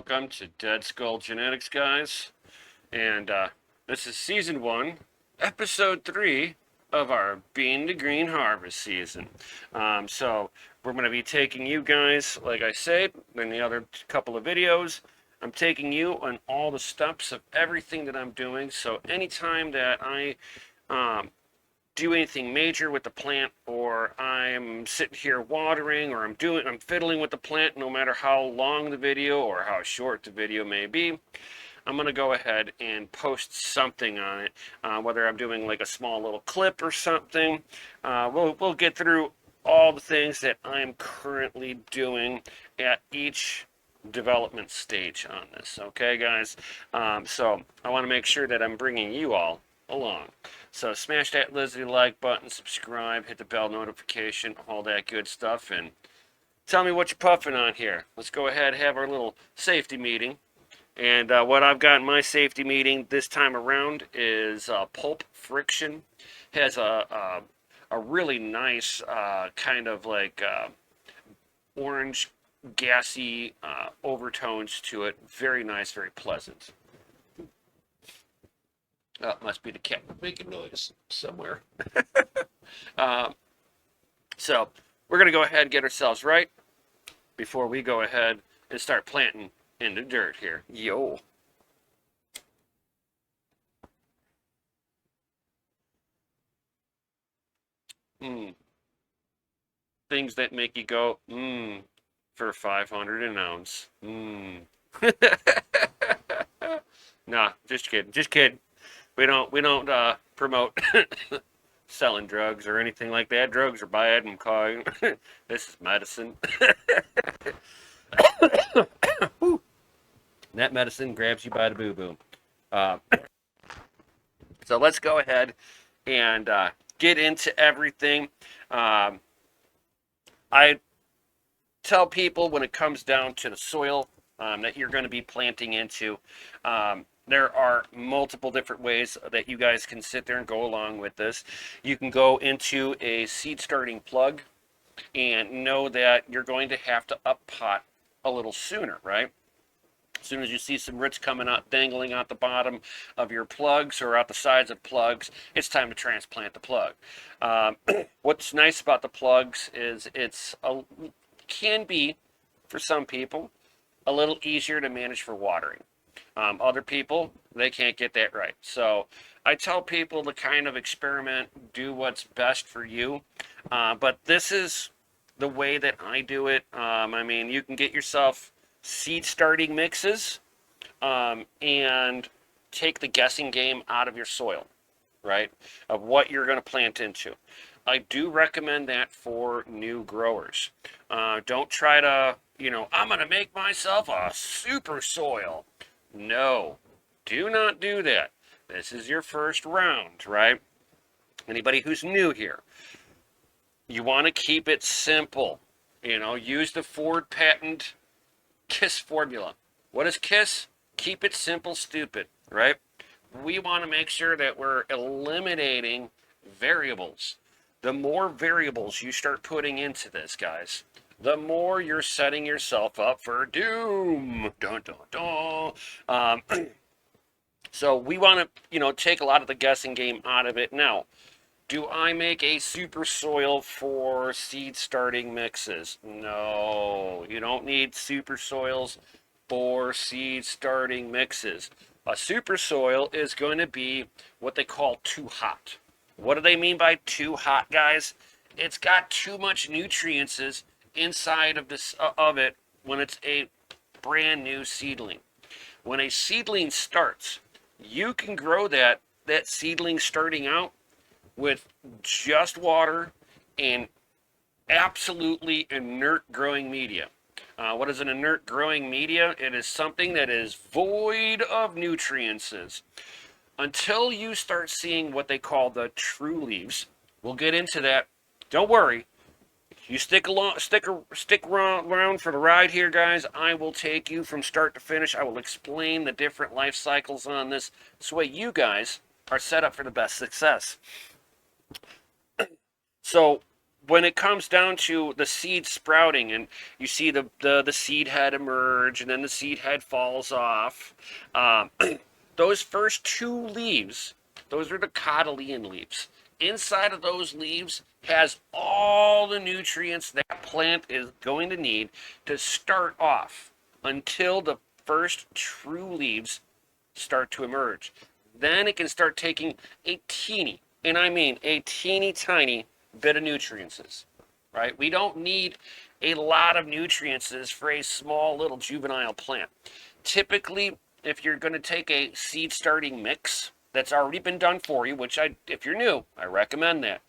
welcome to Dead Skull Genetics, guys. And this is Season 1, Episode 3 of our Bean to Green Harvest season. So we're going to be taking you guys, like I said in the other couple of videos, I'm taking you on all the steps of everything that I'm doing. So anytime that I do anything major with the plant, or I'm sitting here watering, or I'm fiddling with the plant, no matter how long the video or how short the video may be, I'm going to go ahead and post something on it, whether I'm doing like a small little clip or something. We'll get through all the things that I'm currently doing at each development stage on this. Okay, guys? So I want to make sure that I'm bringing you all along. So smash that like button, subscribe, hit the bell notification, all that good stuff, and tell me what you're puffing on here. Let's go ahead and have our little safety meeting. And what I've got in my safety meeting this time around is Pulp Friction. Has a really nice kind of like orange, gassy overtones to it. Very nice, very pleasant. Must be the cat making noise somewhere. So we're going to go ahead and get ourselves right before we go ahead and start planting in the dirt here. Yo. Things that make you go, for 500 an ounce. Nah, just kidding. Just kidding. We don't promote selling drugs or anything like that. Drugs are bad and this is medicine. That medicine grabs you by the boo-boo. So let's go ahead and get into everything. I tell people when it comes down to the soil that you're going to be planting into, there are multiple different ways that you guys can sit there and go along with this. You can go into a seed starting plug and know that you're going to have to up pot a little sooner, right? As soon as you see some roots coming out, dangling out the bottom of your plugs or out the sides of plugs, it's time to transplant the plug. What's nice about the plugs is can be, for some people, a little easier to manage for watering. Other people, they can't get that right. So I tell people to kind of experiment, do what's best for you. But this is the way that I do it. I mean, you can get yourself seed starting mixes and take the guessing game out of your soil, right? Of what you're going to plant into. I do recommend that for new growers. Don't try to, I'm going to make myself a super soil. No, do not do that. This is your first round, right? Anybody who's new here, you want to keep it simple. Use the Ford patent KISS formula. What is KISS? Keep it simple, stupid, right? We want to make sure that we're eliminating variables. The more variables you start putting into this, guys, the more you're setting yourself up for doom. Dun, dun, dun. So we want to, take a lot of the guessing game out of it. Now, do I make a super soil for seed starting mixes? No, you don't need super soils for seed starting mixes. A super soil is going to be what they call too hot. What do they mean by too hot, guys? It's got too much nutrients inside of it when it's a brand new seedling. When a seedling starts, you can grow that seedling starting out with just water and absolutely inert growing media. What is an inert growing media? It is something that is void of nutrients. Until you start seeing what they call the true leaves, we'll get into that. Don't worry. You stick around for the ride here, guys. I will take you from start to finish. I will explain the different life cycles on this. This way you guys are set up for the best success. So when it comes down to the seed sprouting, and you see the seed head emerge, and then the seed head falls off, um, those first two leaves, those are the cotyledon leaves. Inside of those leaves has all the nutrients that plant is going to need to start off until the first true leaves start to emerge. Then it can start taking a teeny, and I mean a teeny tiny bit of nutrients, right? We don't need a lot of nutrients for a small little juvenile plant. Typically, if you're going to take a seed starting mix that's already been done for you, which if you're new, I recommend that.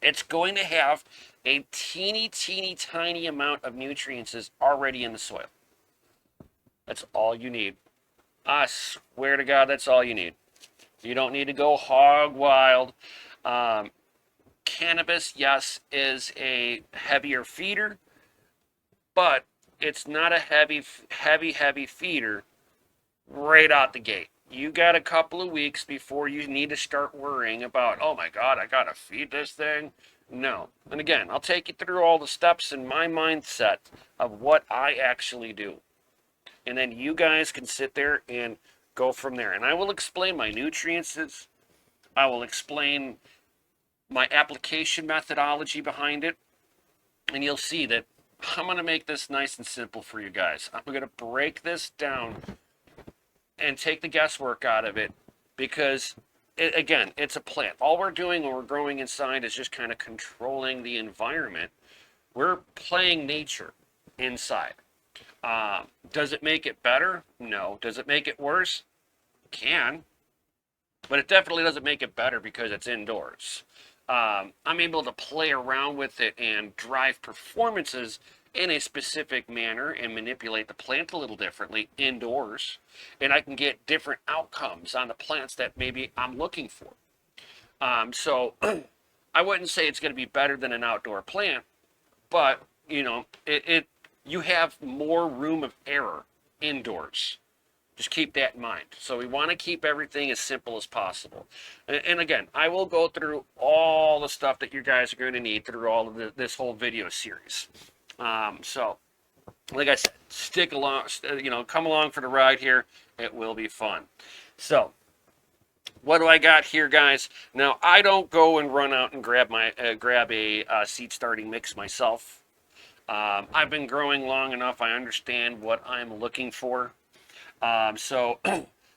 It's going to have a teeny tiny amount of nutrients already in the soil. That's all you need. I swear to God, that's all you need. You don't need to go hog wild. Cannabis, yes, is a heavier feeder, but it's not a heavy feeder right out the gate. You got a couple of weeks before you need to start worrying about, oh my God, I gotta feed this thing. No. And again, I'll take you through all the steps in my mindset of what I actually do. And then you guys can sit there and go from there. And I will explain my nutrients. I will explain my application methodology behind it. And you'll see that I'm going to make this nice and simple for you guys. I'm going to break this down and take the guesswork out of it, because again, it's a plant. All we're doing when we're growing inside is just kind of controlling the environment. We're playing nature inside. Does it make it better? No. Does it make it worse? It can, but it definitely doesn't make it better because it's indoors. I'm able to play around with it and drive performances in a specific manner and manipulate the plant a little differently indoors, and I can get different outcomes on the plants that maybe I'm looking for. So I wouldn't say it's going to be better than an outdoor plant, but you know, you have more room of error indoors. Just keep that in mind. So we want to keep everything as simple as possible. And again, I will go through all the stuff that you guys are going to need through all of this whole video series. So, like I said, stick along, come along for the ride here. It will be fun. So, what do I got here, guys? Now, I don't go and run out and grab a seed starting mix myself. I've been growing long enough. I understand what I'm looking for. So,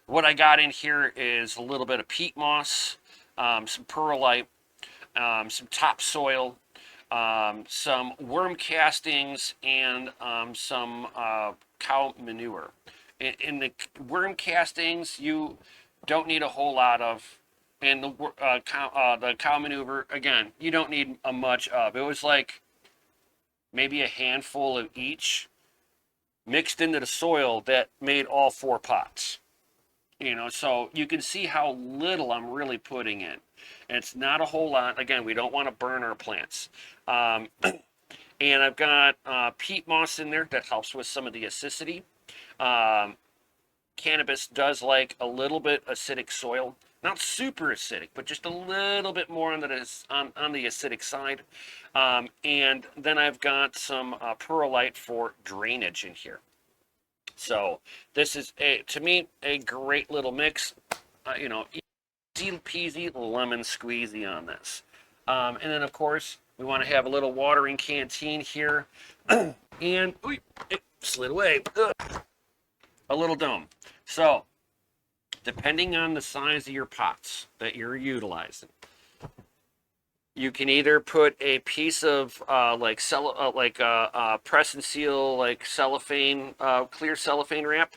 what I got in here is a little bit of peat moss, some perlite, some topsoil, some worm castings, and some cow manure. In the worm castings, you don't need a whole lot of, and the cow manure, again, you don't need much of. It was like maybe a handful of each mixed into the soil that made all 4 pots. So you can see how little I'm really putting in. And it's not a whole lot. Again, we don't want to burn our plants. And I've got peat moss in there that helps with some of the acidity. Cannabis does like a little bit acidic soil. Not super acidic, but just a little bit more on the acidic side. And then I've got some perlite for drainage in here. So this is, to me, a great little mix. Easy peasy lemon squeezy on this. And then, of course, we want to have a little watering canteen here. And it slid away. A little dome. So, depending on the size of your pots that you're utilizing, you can either put a piece of press and seal, like cellophane, clear cellophane wrap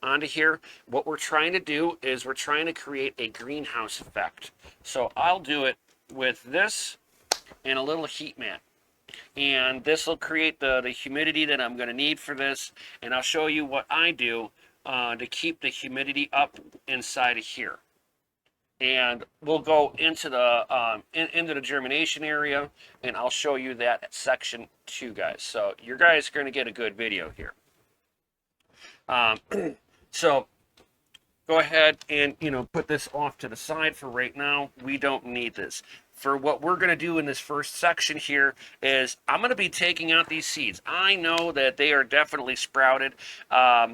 onto here. What we're trying to do is we're trying to create a greenhouse effect. So I'll do it with this and a little heat mat. And this will create the humidity that I'm going to need for this. And I'll show you what I do to keep the humidity up inside of here. And we'll go into the germination area, and I'll show you that section too, guys. So you guys are going to get a good video here. So go ahead and, put this off to the side for right now. We don't need this. For what we're going to do in this first section here is I'm going to be taking out these seeds. I know that they are definitely sprouted. I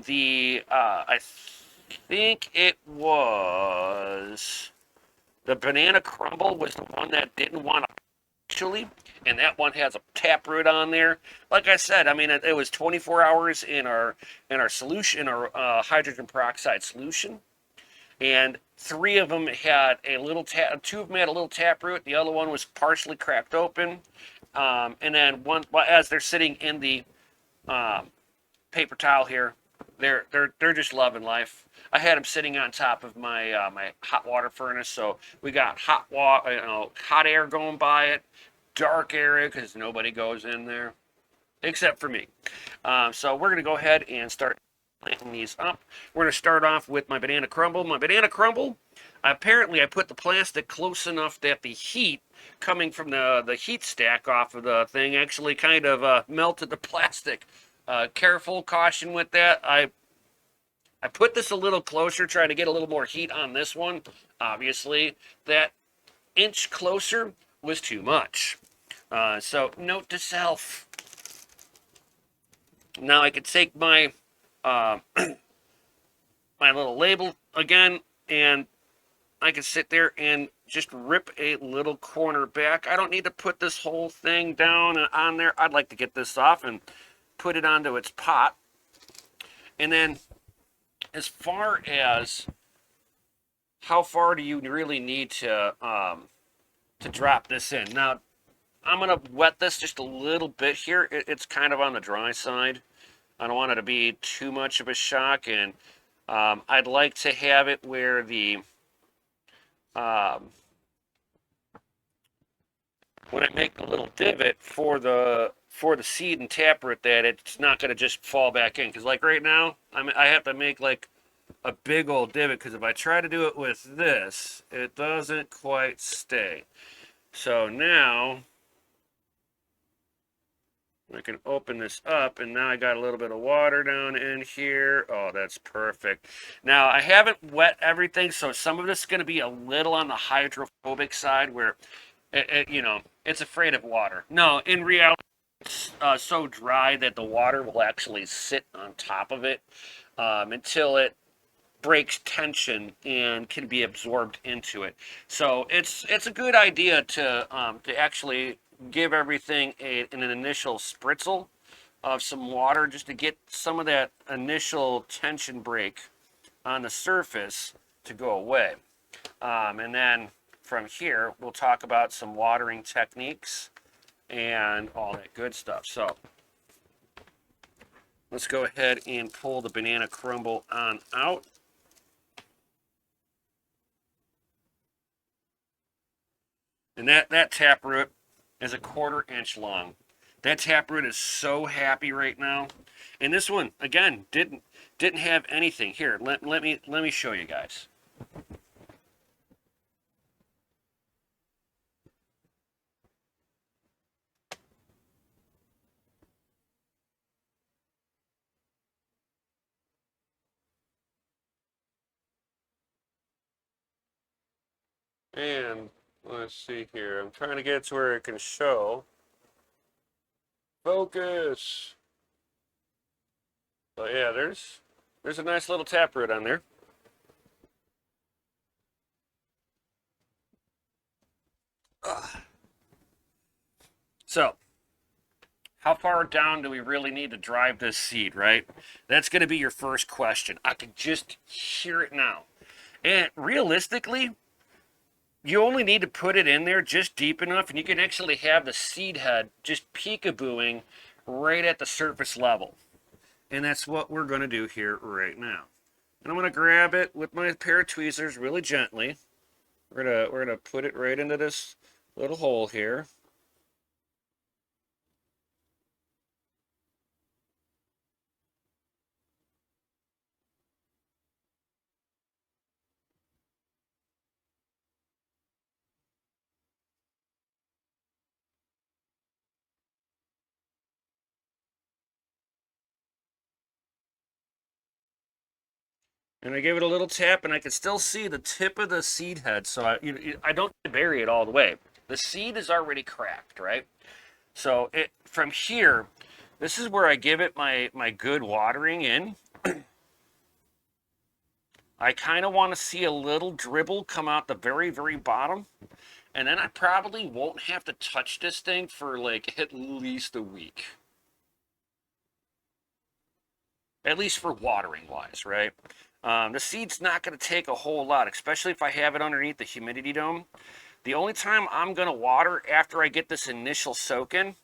think it was the banana crumble was the one that didn't want to actually, and that one has a taproot on there. Like I said, I mean it was 24 hours in our solution, in our hydrogen peroxide solution, and three of them had a little two of them had a little taproot. The other one was partially cracked open, and then one, well, as they're sitting in the um, paper towel here, they're just loving life. I had them sitting on top of my hot water furnace, so we got hot water, hot air going by it, dark area because nobody goes in there except for me. So we're gonna go ahead and start planting these up. We're gonna start off with my banana crumble. My banana crumble. Apparently, I put the plastic close enough that the heat coming from the heat stack off of the thing actually kind of melted the plastic. Careful, caution with that. I put this a little closer, trying to get a little more heat on this one. Obviously, that inch closer was too much. So note to self. Now I could take my uh, my little label again, and I can sit there and just rip a little corner back. I don't need to put this whole thing down and on there. I'd like to get this off and put it onto its pot. And then as far as how far do you really need to drop this in? Now, I'm going to wet this just a little bit here. It's kind of on the dry side. I don't want it to be too much of a shock, and I'd like to have it where the um, when I make the little divot for the seed and taproot, that it's not going to just fall back in. Because like right now, I have to make like a big old divot, because if I try to do it with this, it doesn't quite stay. So now I can open this up, and now I got a little bit of water down in here. Oh, that's perfect. Now, I haven't wet everything, so some of this is going to be a little on the hydrophobic side, where, it's afraid of water. No, in reality, it's so dry that the water will actually sit on top of it until it breaks tension and can be absorbed into it. So it's a good idea to actually give everything an initial spritzel of some water, just to get some of that initial tension break on the surface to go away. And then from here, we'll talk about some watering techniques and all that good stuff. So let's go ahead and pull the banana crumble on out. And that taproot is a 1/4 inch long. That taproot is so happy right now. And this one, again, didn't have anything. Here, let me show you guys. And let's see here. I'm trying to get it to where it can show. Focus. So yeah, there's a nice little taproot on there. Ugh. So, how far down do we really need to drive this seed, right? That's going to be your first question. I can just hear it now. And realistically, you only need to put it in there just deep enough, and you can actually have the seed head just peekabooing right at the surface level. And that's what we're going to do here right now. And I'm going to grab it with my pair of tweezers really gently. We're gonna put it right into this little hole here. And I give it a little tap, and I can still see the tip of the seed head. So I don't bury it all the way. The seed is already cracked, right? So from here, this is where I give it my good watering in. I kind of want to see a little dribble come out the very, very bottom. And then I probably won't have to touch this thing for like at least a week. At least for watering wise, right? The seed's not going to take a whole lot, especially if I have it underneath the humidity dome. The only time I'm going to water after I get this initial soak in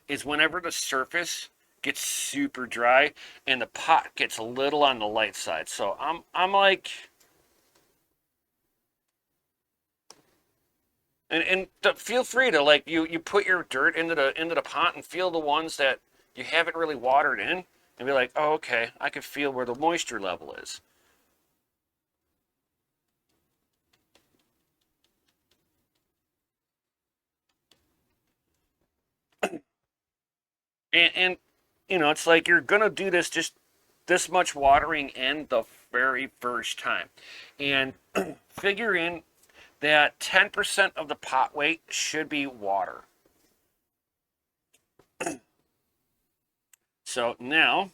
is whenever the surface gets super dry and the pot gets a little on the light side. So I'm like, and feel free to like you put your dirt into the pot and feel the ones that you haven't really watered in and be like, oh, okay, I can feel where the moisture level is. And you know, it's like you're gonna do this just this much watering in the very first time, and figure in that 10% of the pot weight should be water. So now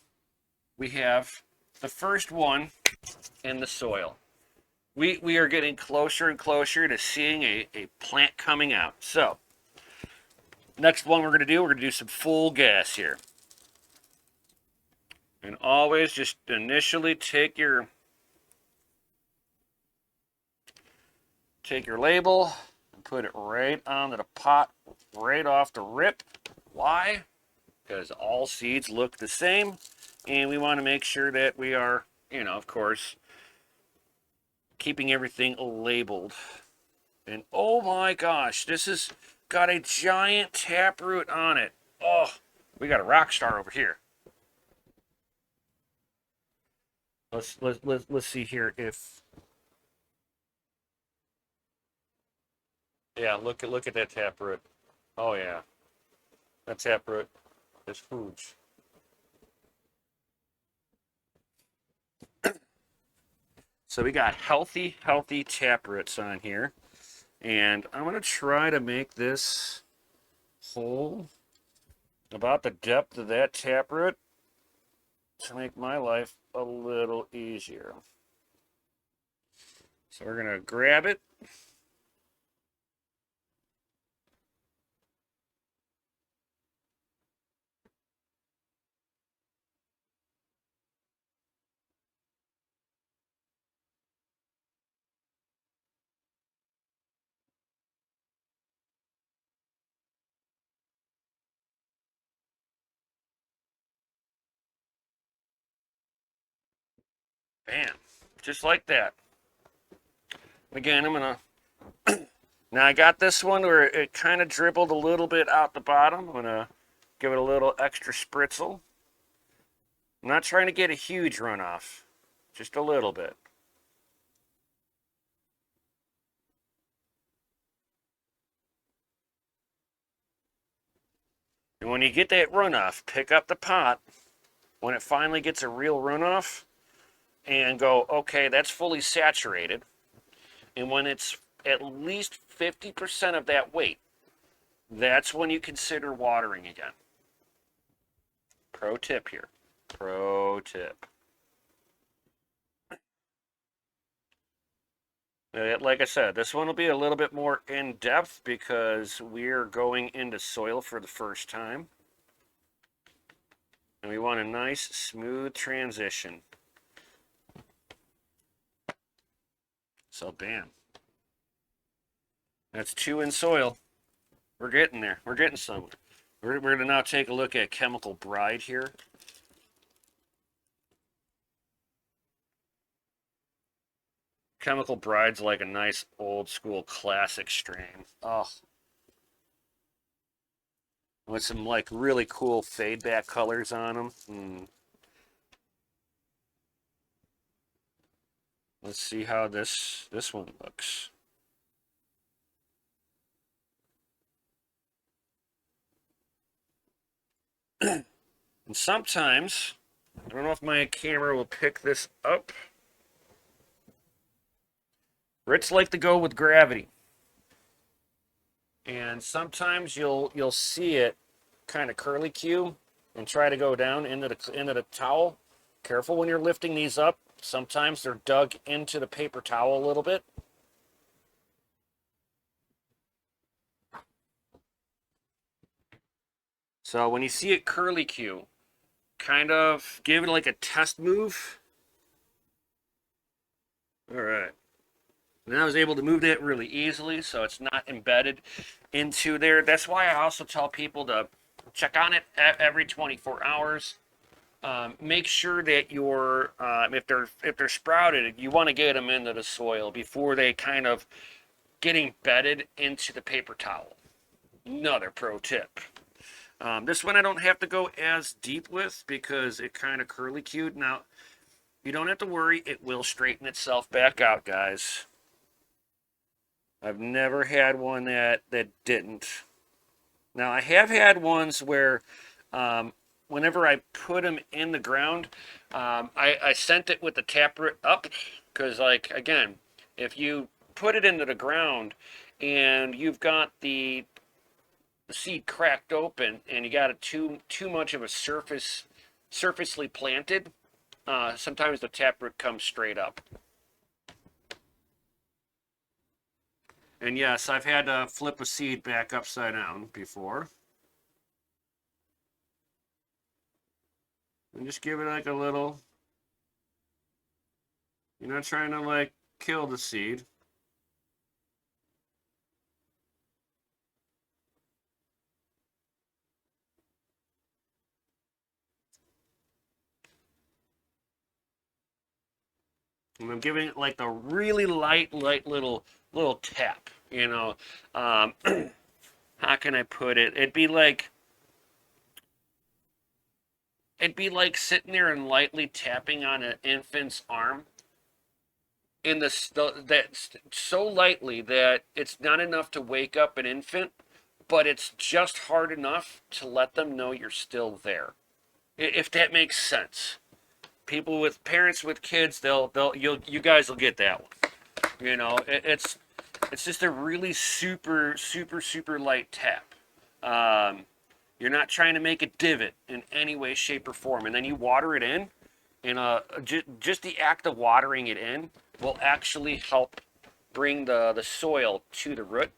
we have the first one in the soil. We are getting closer and closer to seeing a plant coming out. So next one we're going to do some full gas here. And always just initially take your label and put it right onto the pot right off the rip. Why? Because all seeds look the same, and we want to make sure that we are, you know, of course, keeping everything labeled. And oh my gosh, this has got a giant taproot on it. Oh, we got a rock star over here. Let's see here if, yeah, look at that taproot. Oh yeah, that taproot is huge. So we got healthy taproots on here. And I'm going to try to make this hole about the depth of that taproot to make my life a little easier. So we're going to grab it. Bam. Just like that. Again, I'm going to... Now I got this one where it kind of dribbled a little bit out the bottom. I'm going to give it a little extra spritzel. I'm not trying to get a huge runoff. Just a little bit. And when you get that runoff, pick up the pot. When it finally gets a real runoff, and go, okay, that's fully saturated. And when it's at least 50% of that weight, that's when you consider watering again. Pro tip here. Pro tip. Like I said, this one will be a little bit more in depth because we're going into soil for the first time. And we want a nice, smooth transition. So, bam. That's 2 in soil. We're getting there. We're getting somewhere. We're going to now take a look at Chemical Bride here. Chemical Bride's like a nice old school classic strain. Oh. With some like really cool fade back colors on them. Let's see how this one looks. And sometimes I don't know if my camera will pick this up. Roots like to go with gravity. And sometimes you'll see it kind of curly Q and try to go down into the towel. Careful when you're lifting these up. Sometimes they're dug into the paper towel a little bit. So when you see it curly Q, kind of give it like a test move. All right. And I was able to move that really easily, so it's not embedded into there. That's why I also tell people to check on it every 24 hours. Make sure that you're if they're sprouted, you want to get them into the soil before they kind of get embedded into the paper towel. Another pro tip. This one I don't have to go as deep with because it kind of curly cued. Now, you don't have to worry. It will straighten itself back out, guys. I've never had one that didn't. Now, I have had ones where whenever I put them in the ground, I sent it with the taproot up because, like, again, if you put it into the ground and you've got the seed cracked open and you got it too much of a surfacely planted, sometimes the taproot comes straight up. And yes, I've had to flip a seed back upside down before. And just give it like a little, you're not trying to like kill the seed. And I'm giving it like the really light little tap, you know. How can I put it? It'd be like sitting there and lightly tapping on an infant's arm in that's so lightly that it's not enough to wake up an infant, but it's just hard enough to let them know you're still there. If that makes sense. People with parents with kids, you guys will get that one. You know, it's just a really super light tap. You're not trying to make a divot in any way, shape, or form, and then you water it in. And just the act of watering it in will actually help bring the soil to the root.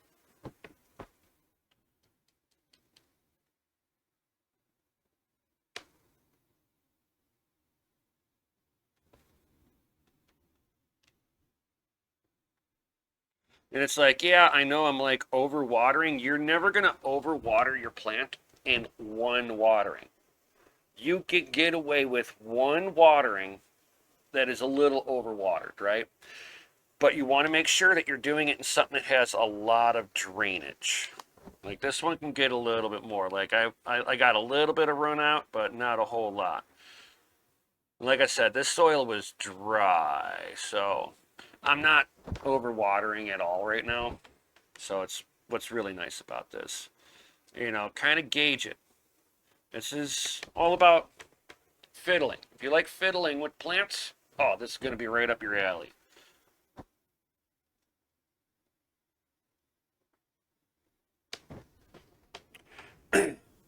And it's like, yeah, I know I'm like over watering. You're never gonna over water your plant in one watering. You can get away with one watering that is a little overwatered, right? But you want to make sure that you're doing it in something that has a lot of drainage. Like this one can get a little bit more. Like I got a little bit of run out, but not a whole lot. Like I said, this soil was dry, so I'm not overwatering at all right now. So it's what's really nice about this. You know, kind of gauge it. This is all about fiddling. If you like fiddling with plants, oh, this is going to be right up your alley.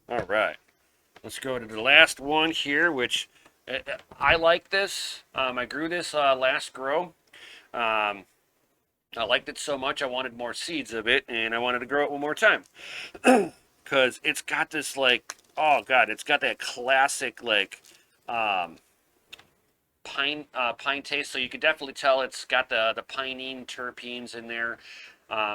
All right. Let's go to the last one here, which I like this. I grew this last grow. Um, I liked it so much I wanted more seeds of it, and I wanted to grow it one more time. Because it's got this like, oh god, it's got that classic like um, pine taste. So you could definitely tell it's got the pinene terpenes in there.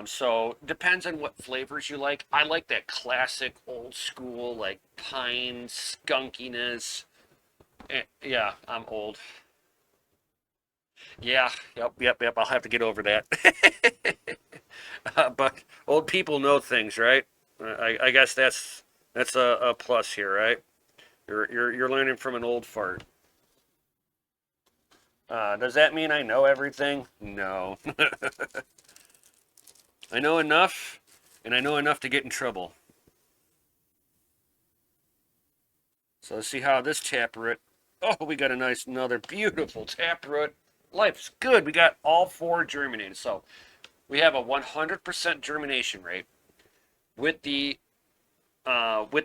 So depends on what flavors you like. I like that classic old school like pine skunkiness. Yeah, I'm old. Yeah, yep. I'll have to get over that. But old people know things, right? I guess that's a plus here, right? You're learning from an old fart. Does that mean I know everything? No. I know enough, and I know enough to get in trouble. So let's see how this taproot. Oh, we got a nice, another beautiful taproot. Life's good. We got all four germinated. So we have a 100% germination rate with the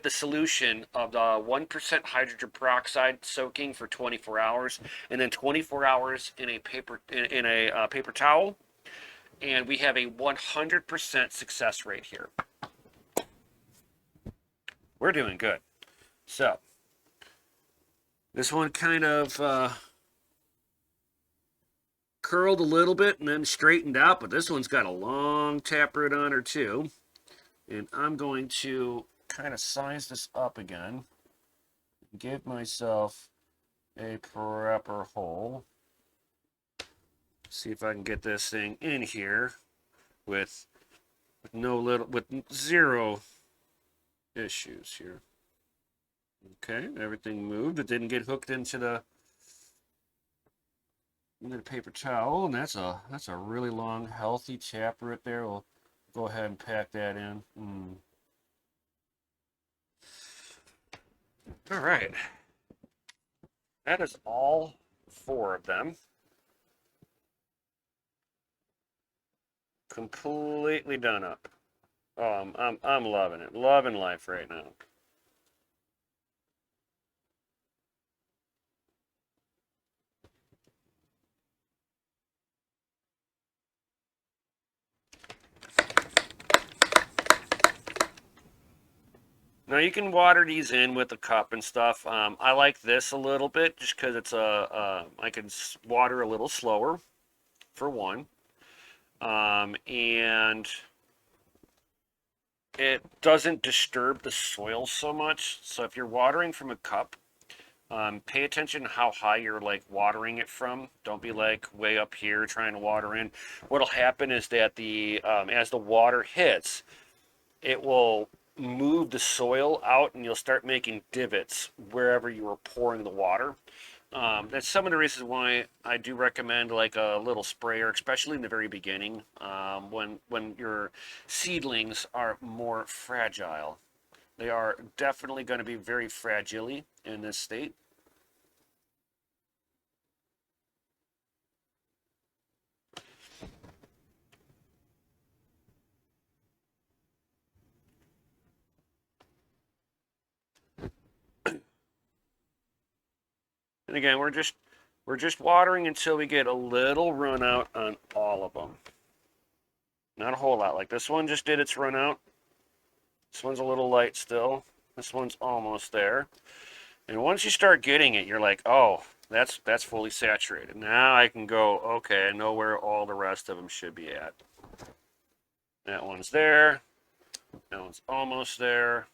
solution of the 1% hydrogen peroxide soaking for 24 hours, and then 24 hours in a paper towel, and we have a 100% success rate here. We're doing good. So this one kind of curled a little bit and then straightened out, but this one's got a long taproot on her too. And I'm going to kind of size this up again, give myself a proper hole. See if I can get this thing in here with zero issues here. Okay, everything moved. It didn't get hooked into the paper towel, and that's a really long, healthy taproot there. We'll go ahead and pack that in. All right. That is all four of them. Completely done up. Oh, I'm loving it. Loving life right now. Now you can water these in with a cup and stuff. I like this a little bit just because it's I can water a little slower, for one, and it doesn't disturb the soil so much. So if you're watering from a cup, pay attention to how high you're like watering it from. Don't be like way up here trying to water in. What'll happen is that as the water hits, it will move the soil out and you'll start making divots wherever you were pouring the water. That's some of the reasons why I do recommend like a little sprayer, especially in the very beginning, when your seedlings are more fragile. They are definitely going to be very fragile in this state. And again, we're just watering until we get a little run out on all of them. Not a whole lot. Like this one just did its run out. This one's a little light still. This one's almost there. And once you start getting it, you're like, oh, that's fully saturated. Now I can go, okay, I know where all the rest of them should be at. That one's there. That one's almost there.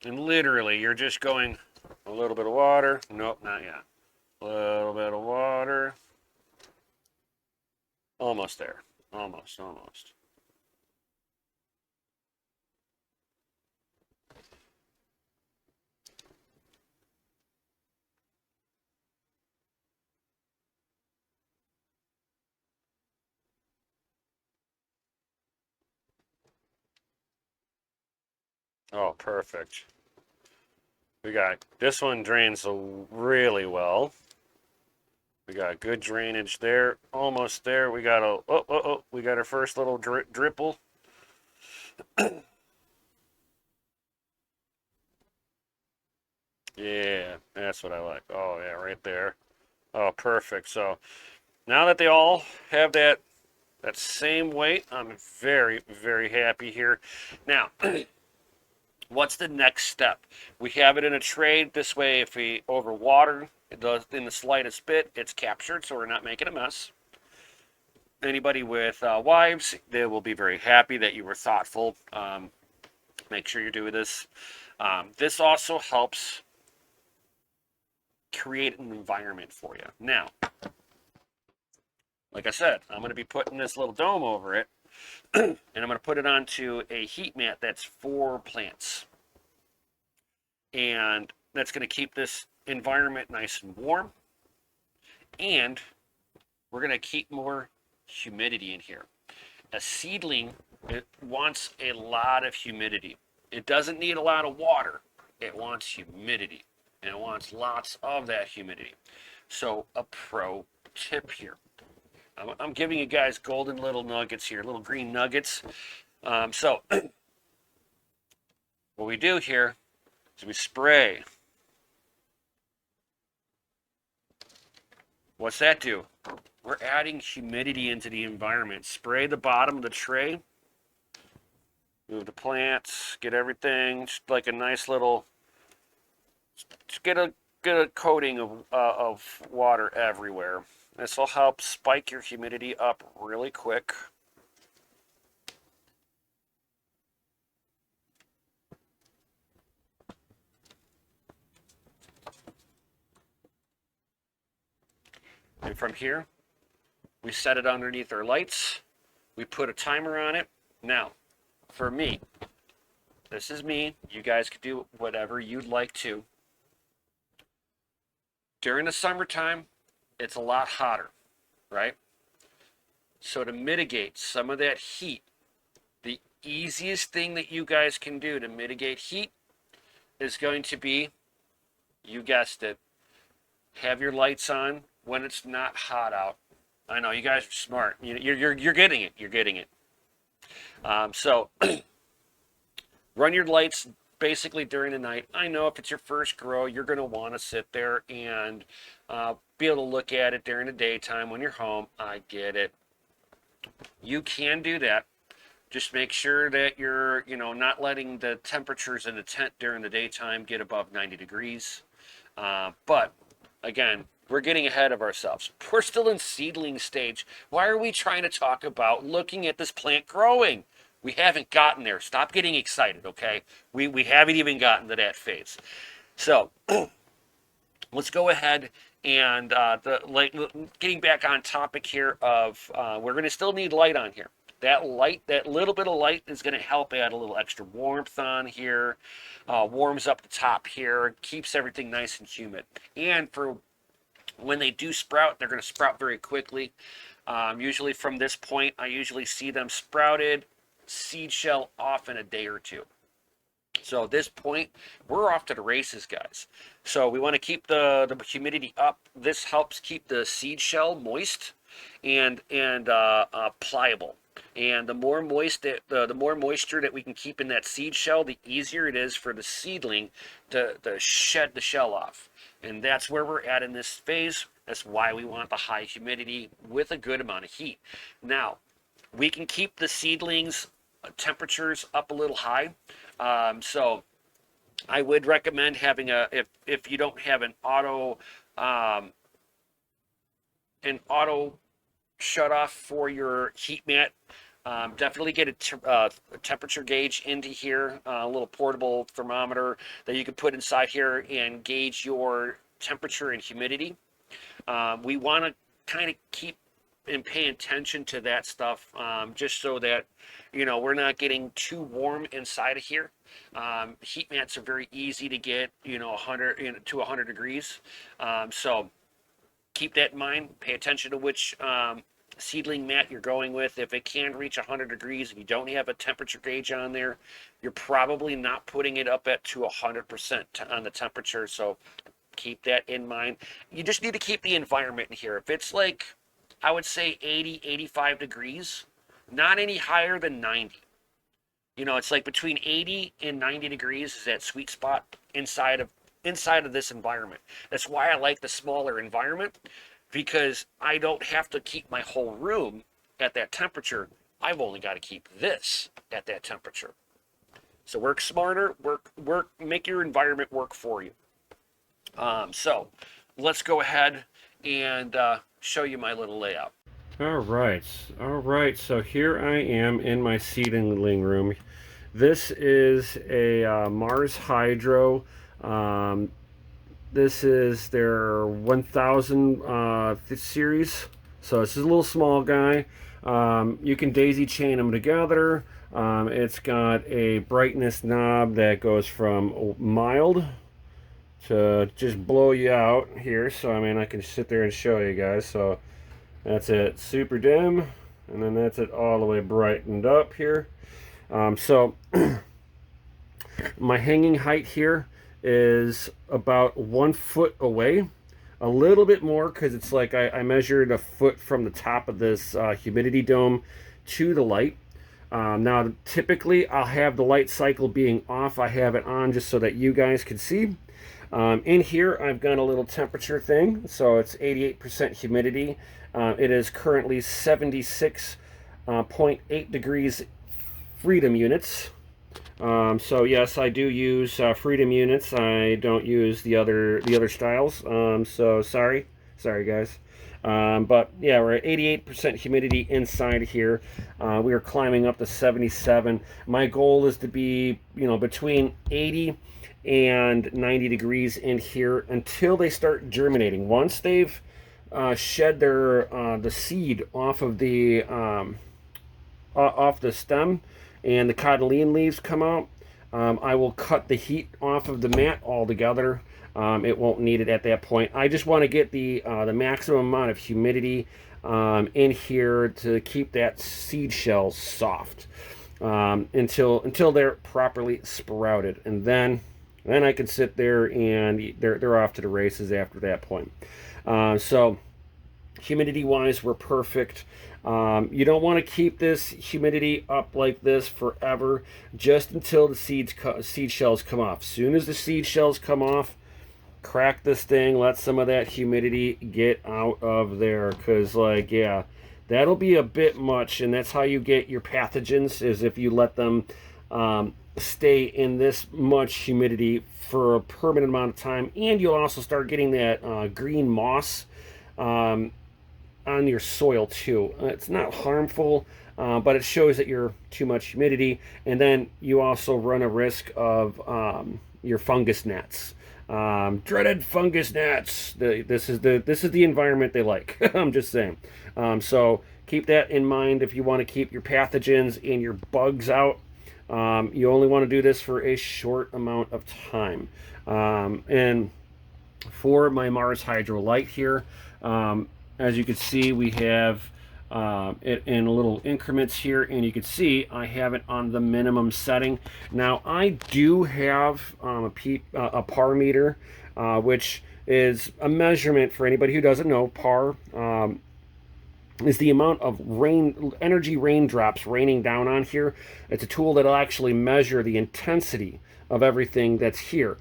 And literally, you're just going a little bit of water. Nope, not yet. A little bit of water. Almost there. Almost. Oh, perfect. We got, this one drains really well. We got good drainage there, almost there. We got we got our first little dripple. Yeah, that's what I like. Oh yeah, right there. Oh, perfect. So now that they all have that same weight, I'm very, very happy here. Now, what's the next step? We have it in a tray. This way, if we overwater it does in the slightest bit, it's captured, so we're not making a mess. Anybody with wives, they will be very happy that you were thoughtful. Make sure you're doing this. This also helps create an environment for you. Now, like I said, I'm going to be putting this little dome over it, and I'm going to put it onto a heat mat that's for plants. And that's going to keep this environment nice and warm. And we're going to keep more humidity in here. A seedling, it wants a lot of humidity. It doesn't need a lot of water. It wants humidity. and it wants lots of that humidity. So a pro tip here. I'm giving you guys golden little nuggets here, little green nuggets. So what we do here is we spray. What's that do? We're adding humidity into the environment. Spray the bottom of the tray. Move the plants, get everything, just like a nice little, just get a coating of water everywhere. This will help spike your humidity up really quick. And from here, we set it underneath our lights. We put a timer on it. Now, for me, this is me. You guys can do whatever you'd like to. During the summertime, it's a lot hotter, right? So to mitigate some of that heat, the easiest thing that you guys can do to mitigate heat is going to be, you guessed it, have your lights on when it's not hot out. I know you guys are smart. You're getting it. You're getting it. So run your lights basically during the night. I know if it's your first grow, you're going to want to sit there and be able to look at it during the daytime when you're home. I get it. You can do that. Just make sure that you're, not letting the temperatures in the tent during the daytime get above 90 degrees. But again, we're getting ahead of ourselves. We're still in seedling stage. Why are we trying to talk about looking at this plant growing? We haven't gotten there. Stop getting excited, okay? We haven't even gotten to that phase. So let's go ahead and getting back on topic here of we're going to still need light on here. That light, that little bit of light is going to help add a little extra warmth on here. Warms up the top here, keeps everything nice and humid. And for when they do sprout, they're going to sprout very quickly. Usually from this point, I usually see them sprouted, seed shell off in a day or two. So at this point, we're off to the races, guys. So we want to keep the humidity up. This helps keep the seed shell moist and pliable. And the more moist the more moisture that we can keep in that seed shell, the easier it is for the seedling to shed the shell off. And that's where we're at in this phase. That's why we want the high humidity with a good amount of heat. Now, we can keep the seedlings temperatures up a little high. So I would recommend having if you don't have an auto shut off for your heat mat, definitely get a temperature gauge into here, a little portable thermometer that you can put inside here and gauge your temperature and humidity. We want to kind of keep and pay attention to that stuff, just so that we're not getting too warm inside of here. Heat mats are very easy to get 100 to 100 degrees, so keep that in mind. Pay attention to which seedling mat you're going with. If it can reach 100 degrees and you don't have a temperature gauge on there, you're probably not putting it up at to 100% on the temperature, so keep that in mind. You just need to keep the environment in here. If it's like, I would say 80, 85 degrees, not any higher than 90. It's like between 80 and 90 degrees is that sweet spot inside of this environment. That's why I like the smaller environment, because I don't have to keep my whole room at that temperature. I've only got to keep this at that temperature. So work smarter, make your environment work for you. So let's go ahead and show you my little layout. All right. So here I am in my seedling room. This is a Mars Hydro. This is their 1000 series. So this is a little small guy. You can daisy chain them together. It's got a brightness knob that goes from mild to just blow you out here. So I can sit there and show you guys. So that's it, super dim, and then that's it all the way brightened up here. So my hanging height here is about 1 foot away, a little bit more because it's like I measured a foot from the top of this humidity dome to the light. Now, typically, I'll have the light cycle being off. I have it on just so that you guys can see. In here, I've got a little temperature thing. So it's 88% humidity. It is currently 76.8 degrees freedom units. So yes, I do use freedom units. I don't use the other styles. So sorry guys. But yeah, we're at 88% humidity inside here. We are climbing up to 77. My goal is to be, between 80 and 90 degrees in here until they start germinating. Once they've shed the seed off the stem and the cotyledon leaves come out, I will cut the heat off of the mat altogether. It won't need it at that point. I just want to get the maximum amount of humidity in here to keep that seed shell soft until they're properly sprouted, and then I can sit there and they're off to the races after that point. So humidity wise, we're perfect. You don't want to keep this humidity up like this forever, just until the seed shells come off. As soon as the seed shells come off, crack this thing, let some of that humidity get out of there, because yeah, that'll be a bit much. And that's how you get your pathogens, is if you let them stay in this much humidity for a permanent amount of time. And you'll also start getting that green moss on your soil too. It's not harmful, but it shows that you're too much humidity. And then you also run a risk of your fungus gnats. Dreaded fungus gnats. This is the environment they like. I'm just saying. So keep that in mind if you want to keep your pathogens and your bugs out. You only want to do this for a short amount of time. And for my Mars Hydro Light here, as you can see, we have it in little increments here, and you can see I have it on the minimum setting. Now, I do have a par meter, which is a measurement for anybody who doesn't know. Par is the amount of energy raindrops raining down on here. It's a tool that'll actually measure the intensity of everything that's here.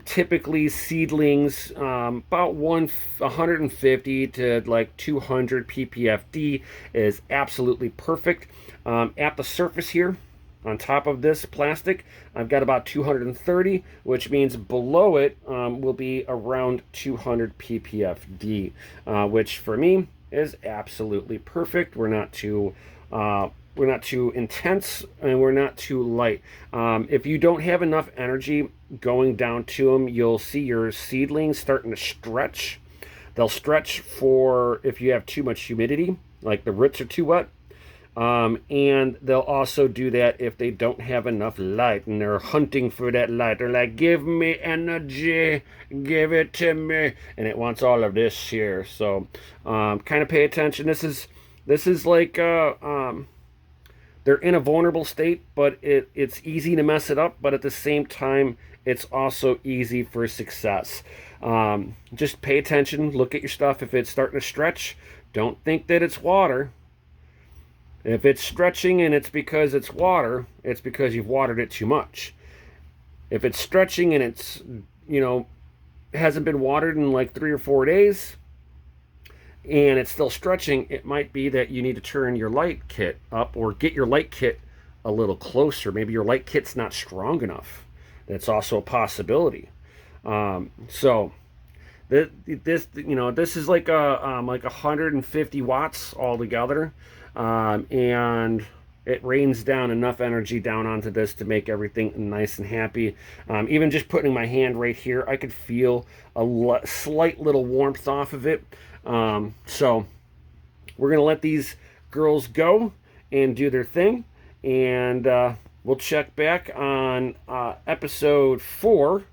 Typically, seedlings about 150 to like 200 ppfd is absolutely perfect. At the surface here, on top of this plastic, I've got about 230, which means below it will be around 200 ppfd, which for me is absolutely perfect. We're not too intense, and we're not too light. If you don't have enough energy going down to them, you'll see your seedlings starting to stretch. They'll stretch for if you have too much humidity, like the roots are too wet. And they'll also do that if they don't have enough light and they're hunting for that light. They're like, give me energy, give it to me. And it wants all of this here. So kind of pay attention. This is like they're in a vulnerable state, but it's easy to mess it up. But at the same time, it's also easy for success. Just pay attention, look at your stuff. If it's starting to stretch, don't think that it's water. If it's stretching and it's because it's water, it's because you've watered it too much. If it's stretching and it's, hasn't been watered in like 3 or 4 days and it's still stretching, it might be that you need to turn your light kit up or get your light kit a little closer. Maybe your light kit's not strong enough. That's also a possibility. So this is like 150 watts altogether. And it rains down enough energy down onto this to make everything nice and happy. Even just putting my hand right here, I could feel a slight little warmth off of it. So we're going to let these girls go and do their thing. And we'll check back on episode 4.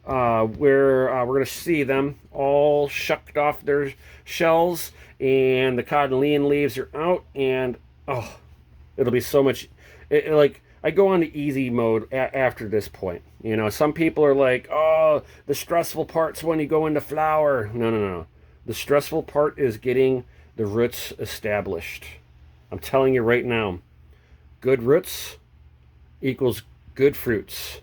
Where we're going to see them all shucked off their shells and the cotyledon leaves are out, and it'll be so much like I go on the easy mode after this point. You know, some people are like, oh, the stressful part's when you go into flower. No, no, no. The stressful part is getting the roots established. I'm telling you right now, good roots equals good fruits.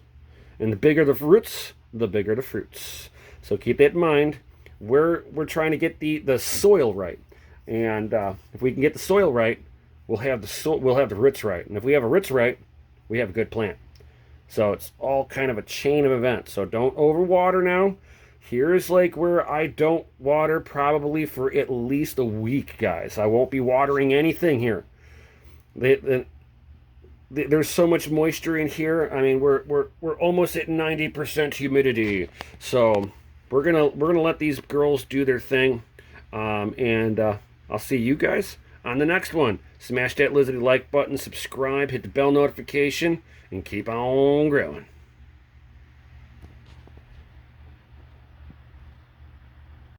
And the bigger the roots, the bigger the fruits. So keep that in mind. We're trying to get the soil right. And if we can get the soil right, we'll have the roots right. And if we have a roots right, we have a good plant. So it's all kind of a chain of events. So don't overwater now. Here's like where I don't water probably for at least a week, guys. I won't be watering anything here. There's so much moisture in here. I mean, we're almost at 90% humidity. So we're gonna let these girls do their thing, and I'll see you guys on the next one. Smash that lizardy like button, subscribe, hit the bell notification, and keep on growing.